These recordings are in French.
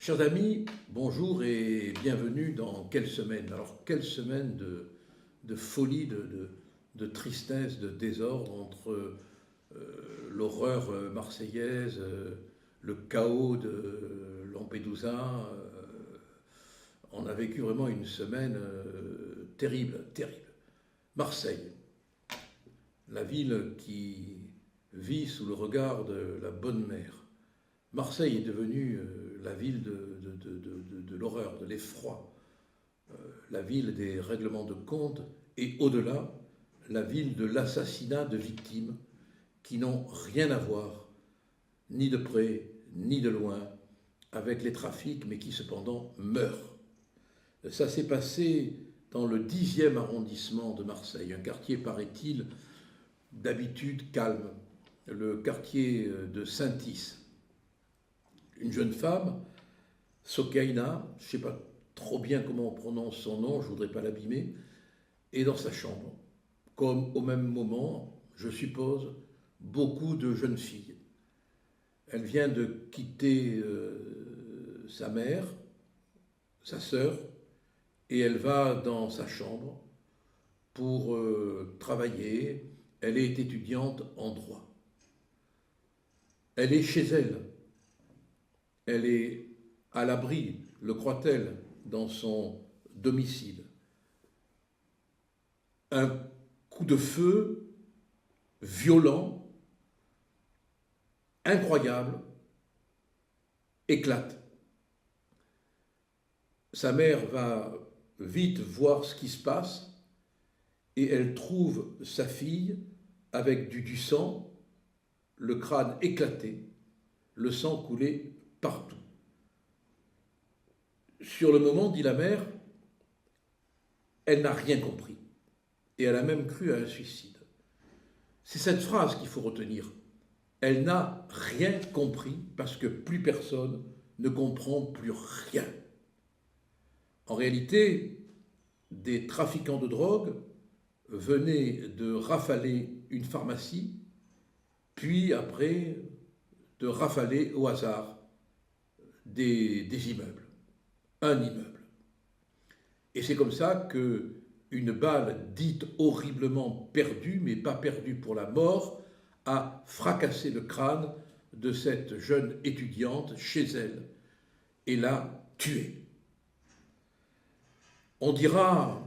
Chers amis, bonjour et bienvenue dans Quelle semaine? Alors, quelle semaine de folie, de tristesse, de désordre entre l'horreur marseillaise, le chaos de Lampedusa. On a vécu vraiment une semaine terrible, terrible. Marseille, la ville qui vit sous le regard de la bonne mère. Marseille est devenue la ville de l'horreur, de l'effroi, la ville des règlements de compte et au-delà, la ville de l'assassinat de victimes qui n'ont rien à voir, ni de près, ni de loin, avec les trafics, mais qui cependant meurent. Ça s'est passé dans le 10e arrondissement de Marseille, un quartier, paraît-il, d'habitude calme, le quartier de Saint-Is. Une jeune femme, Sokaina, je ne sais pas trop bien comment on prononce son nom, je ne voudrais pas l'abîmer, est dans sa chambre, comme au même moment, je suppose, beaucoup de jeunes filles. Elle vient de quitter sa mère, sa sœur, et elle va dans sa chambre pour travailler. Elle est étudiante en droit. Elle est chez elle. Elle est à l'abri, le croit-elle, dans son domicile. Un coup de feu violent, incroyable, éclate. Sa mère va vite voir ce qui se passe et elle trouve sa fille avec du sang, le crâne éclaté, le sang coulé partout. Sur le moment, dit la mère, elle n'a rien compris. Et elle a même cru à un suicide. C'est cette phrase qu'il faut retenir. Elle n'a rien compris parce que plus personne ne comprend plus rien. En réalité, des trafiquants de drogue venaient de rafaler une pharmacie, puis après de rafaler au hasard des immeubles, un immeuble. Et c'est comme ça qu'une balle dite horriblement perdue, mais pas perdue pour la mort, a fracassé le crâne de cette jeune étudiante chez elle et l'a tuée. On dira,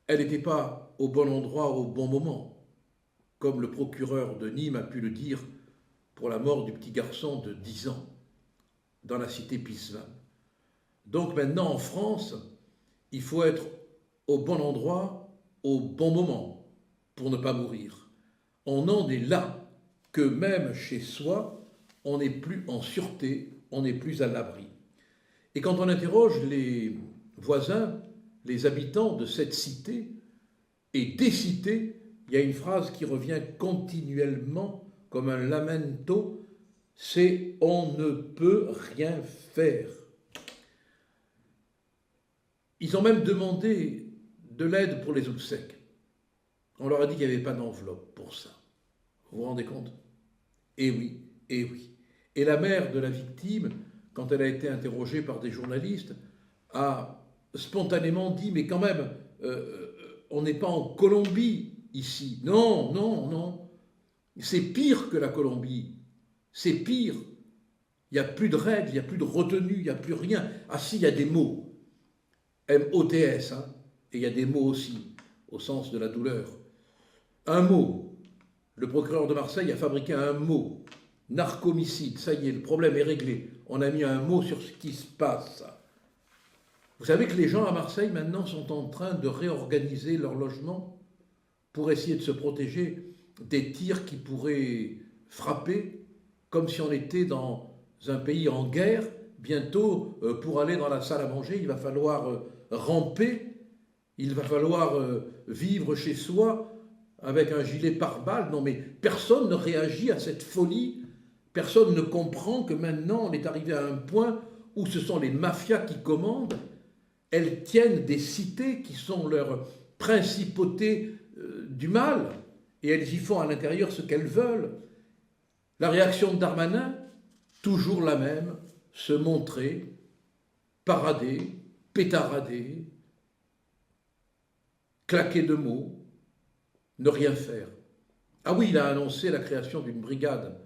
elle n'était pas au bon endroit au bon moment, comme le procureur de Nîmes a pu le dire pour la mort du petit garçon de 10 ans dans la cité Pisevin. Donc maintenant en France, il faut être au bon endroit au bon moment pour ne pas mourir. On en est là que même chez soi, on n'est plus en sûreté, on n'est plus à l'abri. Et quand on interroge les voisins, les habitants de cette cité et des cités, il y a une phrase qui revient continuellement comme un lamento, c'est « on ne peut rien faire ». Ils ont même demandé de l'aide pour les obsèques. On leur a dit qu'il n'y avait pas d'enveloppe pour ça. Vous vous rendez compte? Eh oui, eh oui. Et la mère de la victime, quand elle a été interrogée par des journalistes, a spontanément dit « mais quand même, on n'est pas en Colombie ici. Non, non, non. C'est pire que la Colombie. C'est pire. Il n'y a plus de règles, il n'y a plus de retenue, il n'y a plus rien. Ah si, il y a des mots. M-O-T-S, hein. Et il y a des mots aussi, au sens de la douleur. Un mot. Le procureur de Marseille a fabriqué un mot. Narcomicide, ça y est, le problème est réglé. On a mis un mot sur ce qui se passe. Vous savez que les gens à Marseille maintenant sont en train de réorganiser leur logement pour essayer de se protéger des tirs qui pourraient frapper, comme si on était dans un pays en guerre. Bientôt, pour aller dans la salle à manger, il va falloir ramper, il va falloir vivre chez soi avec un gilet pare-balles. Non mais personne ne réagit à cette folie, personne ne comprend que maintenant on est arrivé à un point où ce sont les mafias qui commandent. Elles tiennent des cités qui sont leur principauté du mal, et elles y font à l'intérieur ce qu'elles veulent. La réaction de Darmanin, toujours la même, se montrer, parader, pétarader, claquer de mots, ne rien faire. Ah oui, il a annoncé la création d'une brigade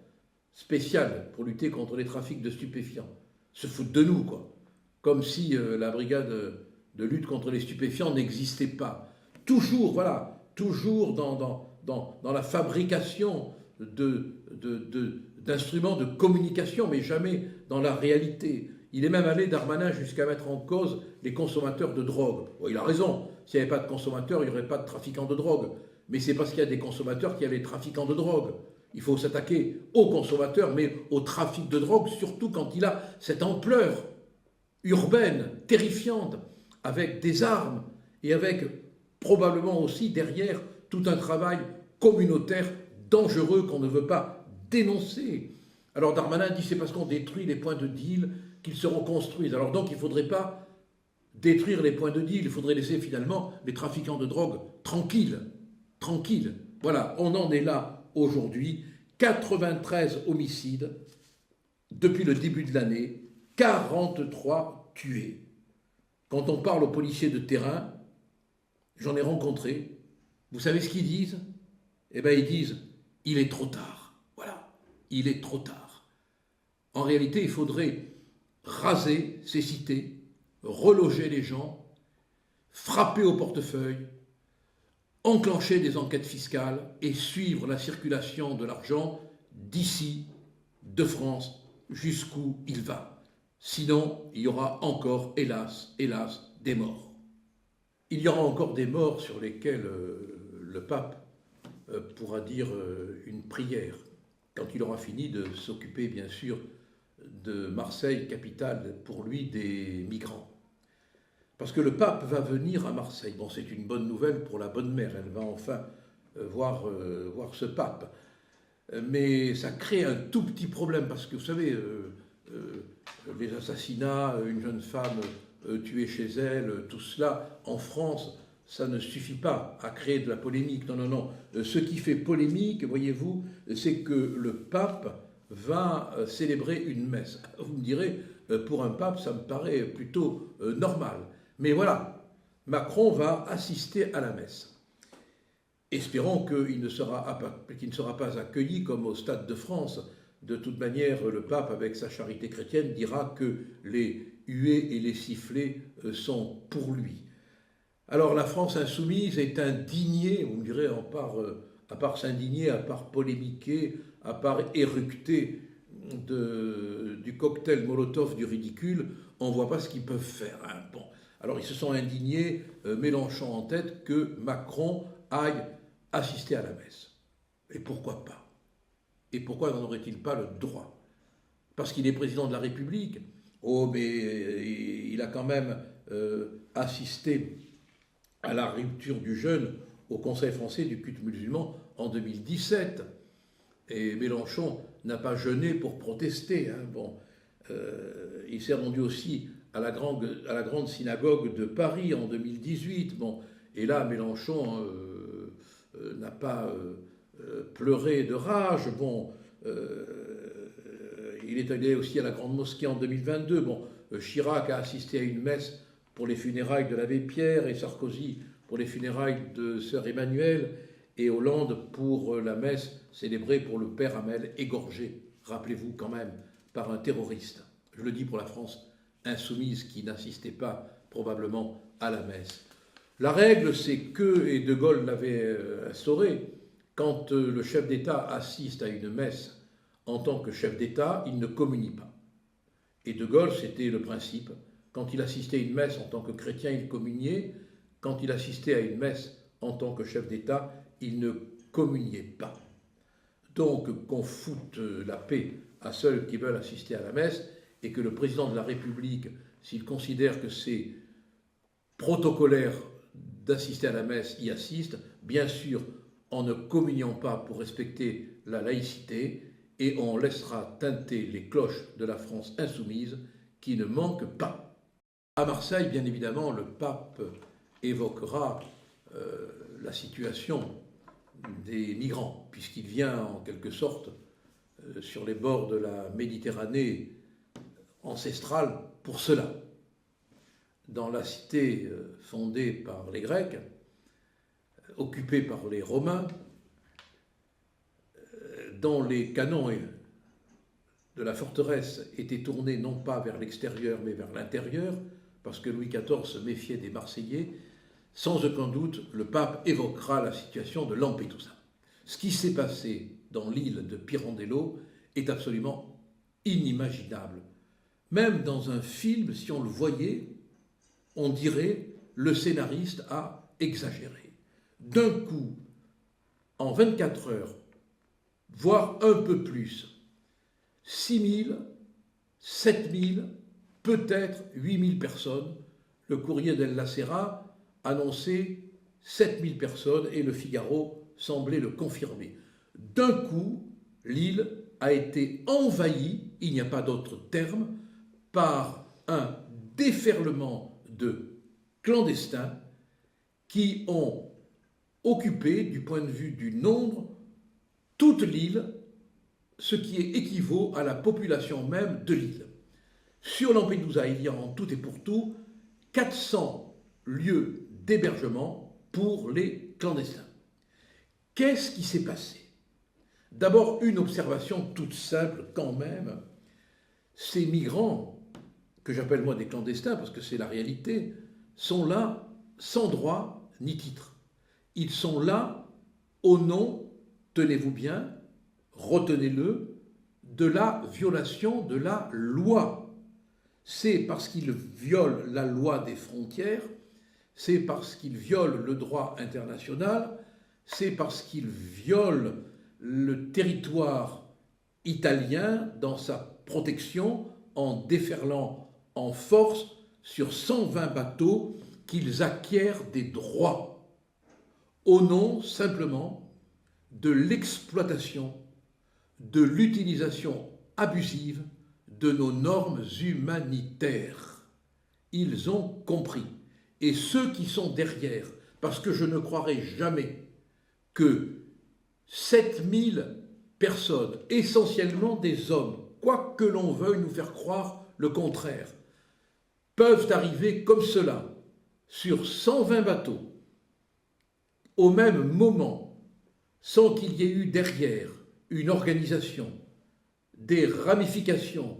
spéciale pour lutter contre les trafics de stupéfiants. Se foutent de nous, quoi. Comme si la brigade de lutte contre les stupéfiants n'existait pas. Toujours, voilà, toujours dans la fabrication d'instruments de communication, mais jamais dans la réalité. Il est même allé, Darmanin, jusqu'à mettre en cause les consommateurs de drogue. Bon, il a raison, s'il n'y avait pas de consommateurs, il n'y aurait pas de trafiquants de drogue. Mais c'est parce qu'il y a des consommateurs qu'il y a les trafiquants de drogue. Il faut s'attaquer aux consommateurs, mais au trafic de drogue, surtout quand il a cette ampleur urbaine, terrifiante, avec des armes et avec probablement aussi derrière tout un travail communautaire dangereux qu'on ne veut pas dénoncer. Alors Darmanin dit c'est parce qu'on détruit les points de deal qu'ils se reconstruisent. Alors donc il ne faudrait pas détruire les points de deal, il faudrait laisser finalement les trafiquants de drogue tranquilles. Tranquilles. Voilà, on en est là aujourd'hui. 93 homicides depuis le début de l'année, 43 tués. Quand on parle aux policiers de terrain, j'en ai rencontré, vous savez ce qu'ils disent? Eh bien ils disent, il est trop tard. Voilà, il est trop tard. En réalité, il faudrait raser ces cités, reloger les gens, frapper au portefeuille, enclencher des enquêtes fiscales et suivre la circulation de l'argent d'ici, de France, jusqu'où il va. Sinon, il y aura encore, hélas, hélas, des morts. Il y aura encore des morts sur lesquels le pape pourra dire une prière, quand il aura fini de s'occuper, bien sûr, de Marseille, capitale pour lui des migrants. Parce que le pape va venir à Marseille. Bon, c'est une bonne nouvelle pour la bonne mère, elle va enfin voir ce pape. Mais ça crée un tout petit problème, parce que vous savez, les assassinats, une jeune femme tuée chez elle, tout cela, en France, ça ne suffit pas à créer de la polémique. Non, non, non. Ce qui fait polémique, voyez-vous, c'est que le pape va célébrer une messe. Vous me direz, pour un pape, ça me paraît plutôt normal. Mais voilà, Macron va assister à la messe. Espérons qu'il ne sera pas accueilli comme au Stade de France. De toute manière, le pape, avec sa charité chrétienne, dira que les huées et les sifflets sont pour lui. Alors la France insoumise est indignée, vous me direz, à part s'indigner, à part polémiquer, à part éructer du cocktail Molotov du ridicule, on ne voit pas ce qu'ils peuvent faire. Hein. Bon. Alors ils se sont indignés, Mélenchon en tête, que Macron aille assister à la messe. Et pourquoi pas? Et pourquoi n'en aurait-il pas le droit? Parce qu'il est président de la République. Oh, mais il a quand même assisté à la rupture du jeûne au Conseil français du culte musulman en 2017. Et Mélenchon n'a pas jeûné pour protester. Hein. Bon, il s'est rendu aussi à la grande synagogue de Paris en 2018. Bon, et là, Mélenchon n'a pas pleuré de rage. Bon, il est allé aussi à la grande mosquée en 2022. Bon, Chirac a assisté à une messe pour les funérailles de l'abbé Pierre et Sarkozy pour les funérailles de sœur Emmanuelle et Hollande pour la messe célébrée pour le père Hamel égorgé, rappelez-vous quand même, par un terroriste. Je le dis pour la France insoumise qui n'assistait pas probablement à la messe. La règle, c'est que, et De Gaulle l'avait instauré, quand le chef d'État assiste à une messe en tant que chef d'État, il ne communie pas. Et De Gaulle, c'était le principe. Quand il assistait à une messe en tant que chrétien, il communiait. Quand il assistait à une messe en tant que chef d'État, il ne communiait pas. Donc, qu'on foute la paix à ceux qui veulent assister à la messe et que le président de la République, s'il considère que c'est protocolaire d'assister à la messe, y assiste, bien sûr, en ne communiant pas pour respecter la laïcité, et on laissera tinter les cloches de la France insoumise qui ne manque pas. À Marseille, bien évidemment, le pape évoquera la situation des migrants, puisqu'il vient en quelque sorte sur les bords de la Méditerranée ancestrale pour cela. Dans la cité fondée par les Grecs, occupée par les Romains, dont les canons de la forteresse étaient tournés non pas vers l'extérieur mais vers l'intérieur, parce que Louis XIV se méfiait des Marseillais, sans aucun doute, le pape évoquera la situation de Lampedusa. Ce qui s'est passé dans l'île de Pirandello est absolument inimaginable. Même dans un film, si on le voyait, on dirait le scénariste a exagéré. D'un coup, en 24 heures, voire un peu plus, 6 000, 7 000, peut-être 8 000 personnes. Le courrier d'El Sera annonçait 7 000 personnes et le Figaro semblait le confirmer. D'un coup, l'île a été envahie, il n'y a pas d'autre terme, par un déferlement de clandestins qui ont occupé, du point de vue du nombre, toute l'île, ce qui équivaut à la population même de l'île. Sur Lampedusa, il y a en tout et pour tout 400 lieux d'hébergement pour les clandestins. Qu'est-ce qui s'est passé? D'abord, une observation toute simple quand même. Ces migrants, que j'appelle moi des clandestins parce que c'est la réalité, sont là sans droit ni titre. Ils sont là au nom, tenez-vous bien, retenez-le, de la violation de la loi. C'est parce qu'ils violent la loi des frontières, c'est parce qu'ils violent le droit international, c'est parce qu'ils violent le territoire italien dans sa protection en déferlant en force sur 120 bateaux qu'ils acquièrent des droits au nom simplement de l'exploitation, de l'utilisation abusive de nos normes humanitaires. Ils ont compris. Et ceux qui sont derrière, parce que je ne croirai jamais que 7000 personnes, essentiellement des hommes, quoi que l'on veuille nous faire croire le contraire, peuvent arriver comme cela sur 120 bateaux au même moment, sans qu'il y ait eu derrière une organisation, des ramifications,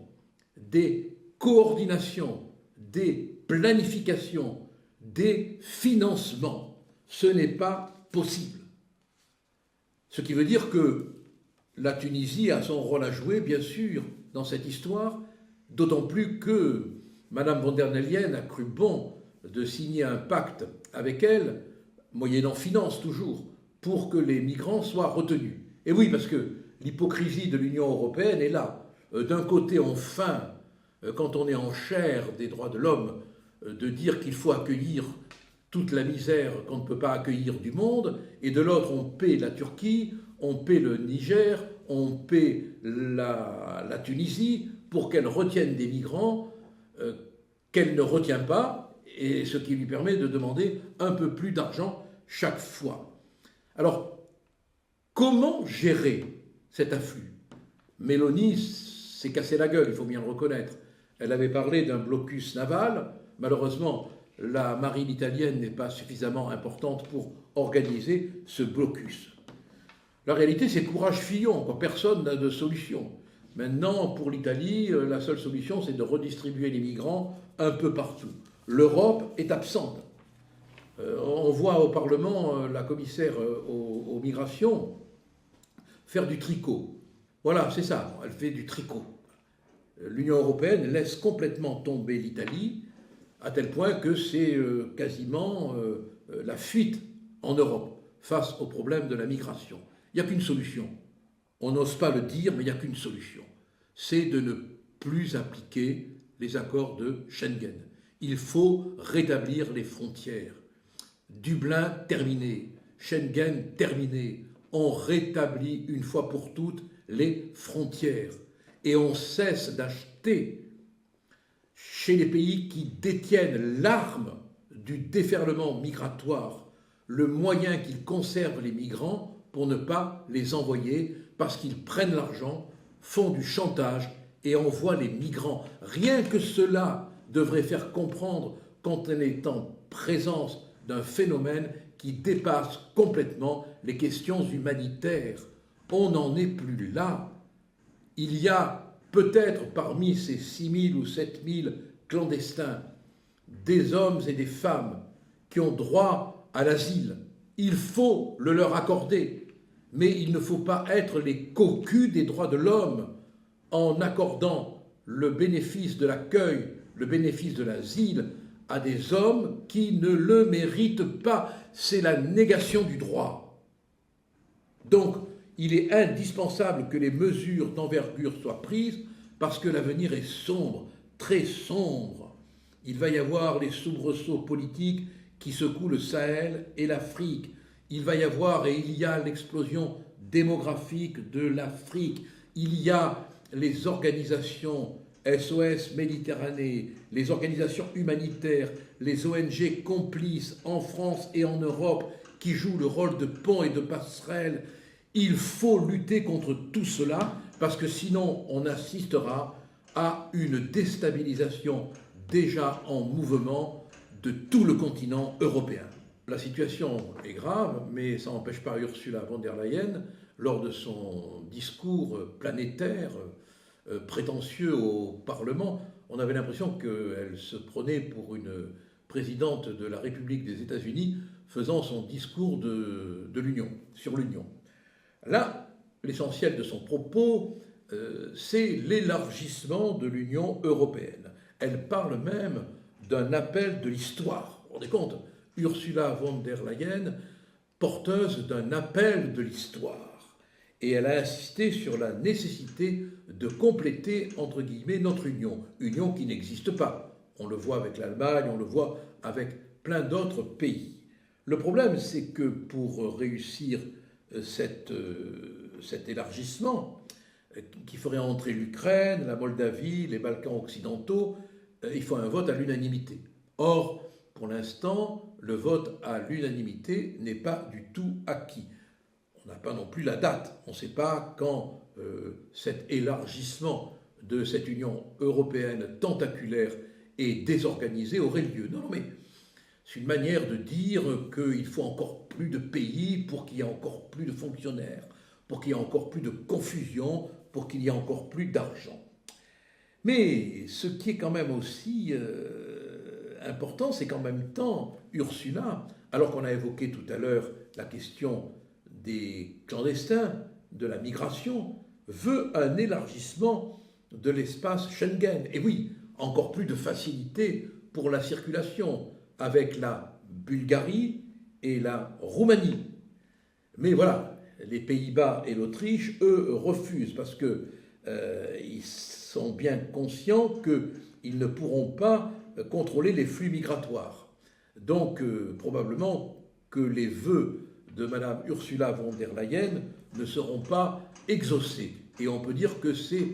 des coordinations, des planifications, des financements. Ce n'est pas possible. Ce qui veut dire que la Tunisie a son rôle à jouer, bien sûr, dans cette histoire, d'autant plus que Mme von der Leyen a cru bon de signer un pacte avec elle, moyennant finance toujours, pour que les migrants soient retenus. Et oui, parce que l'hypocrisie de l'Union européenne est là. D'un côté, on feint, quand on est en chair des droits de l'homme, de dire qu'il faut accueillir toute la misère qu'on ne peut pas accueillir du monde, et de l'autre, on paie la Turquie, on paie le Niger, on paie la Tunisie pour qu'elle retienne des migrants qu'elle ne retient pas, et ce qui lui permet de demander un peu plus d'argent chaque fois. Alors, comment gérer cet afflux? Mélanie s'est cassé la gueule, il faut bien le reconnaître. Elle avait parlé d'un blocus naval. Malheureusement, la marine italienne n'est pas suffisamment importante pour organiser ce blocus. La réalité, c'est courage Fillon, quoi. Personne n'a de solution. Maintenant, pour l'Italie, la seule solution, c'est de redistribuer les migrants un peu partout. L'Europe est absente. On voit au Parlement la commissaire aux migrations faire du tricot. Voilà, c'est ça, elle fait du tricot. L'Union européenne laisse complètement tomber l'Italie, à tel point que c'est quasiment la fuite en Europe face au problème de la migration. Il n'y a qu'une solution. On n'ose pas le dire, mais il n'y a qu'une solution. C'est de ne plus appliquer les accords de Schengen. Il faut rétablir les frontières. Dublin terminé, Schengen terminé. On rétablit une fois pour toutes les frontières. Et on cesse d'acheter chez les pays qui détiennent l'arme du déferlement migratoire le moyen qu'ils conservent les migrants pour ne pas les envoyer parce qu'ils prennent l'argent, font du chantage et envoie les migrants. Rien que cela devrait faire comprendre quand on est en présence d'un phénomène qui dépasse complètement les questions humanitaires. On n'en est plus là. Il y a peut-être parmi ces 6 000 ou 7 000 clandestins des hommes et des femmes qui ont droit à l'asile. Il faut le leur accorder, mais il ne faut pas être les cocus des droits de l'homme en accordant le bénéfice de l'accueil, le bénéfice de l'asile à des hommes qui ne le méritent pas. C'est la négation du droit. Donc, il est indispensable que les mesures d'envergure soient prises parce que l'avenir est sombre, très sombre. Il va y avoir les soubresauts politiques qui secouent le Sahel et l'Afrique. Il va y avoir et il y a l'explosion démographique de l'Afrique. Il y a les organisations SOS Méditerranée, les organisations humanitaires, les ONG complices en France et en Europe qui jouent le rôle de pont et de passerelle. Il faut lutter contre tout cela parce que sinon on assistera à une déstabilisation déjà en mouvement de tout le continent européen. La situation est grave, mais ça n'empêche pas Ursula von der Leyen, lors de son discours planétaire, prétentieux au Parlement, on avait l'impression qu'elle se prenait pour une présidente de la République des États-Unis faisant son discours de l'Union, sur l'Union. Là, l'essentiel de son propos, c'est l'élargissement de l'Union européenne. Elle parle même d'un appel de l'histoire. Vous vous rendez compte ? Ursula von der Leyen, porteuse d'un appel de l'histoire. Et elle a insisté sur la nécessité de compléter, entre guillemets, notre union. Union qui n'existe pas. On le voit avec l'Allemagne, on le voit avec plein d'autres pays. Le problème, c'est que pour réussir cet élargissement, qui ferait entrer l'Ukraine, la Moldavie, les Balkans occidentaux, il faut un vote à l'unanimité. Or, pour l'instant, le vote à l'unanimité n'est pas du tout acquis. On n'a pas non plus la date. On ne sait pas quand cet élargissement de cette Union européenne tentaculaire et désorganisée aurait lieu. Non, mais c'est une manière de dire qu'il faut encore plus de pays pour qu'il y ait encore plus de fonctionnaires, pour qu'il y ait encore plus de confusion, pour qu'il y ait encore plus d'argent. Mais ce qui est quand même aussi important, c'est qu'en même temps, Ursula, alors qu'on a évoqué tout à l'heure la question des clandestins, de la migration, veut un élargissement de l'espace Schengen. Et oui, encore plus de facilité pour la circulation avec la Bulgarie et la Roumanie. Mais voilà, les Pays-Bas et l'Autriche, eux, refusent parce qu'ils sont bien conscients qu'ils ne pourront pas contrôler les flux migratoires. Donc, probablement que les vœux de Mme Ursula von der Leyen ne seront pas exaucés. Et on peut dire que c'est,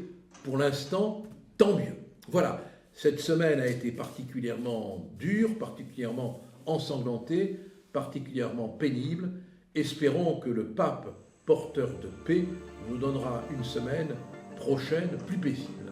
pour l'instant, tant mieux. Voilà, cette semaine a été particulièrement dure, particulièrement ensanglantée, particulièrement pénible. Espérons que le pape, porteur de paix, nous donnera une semaine prochaine plus paisible.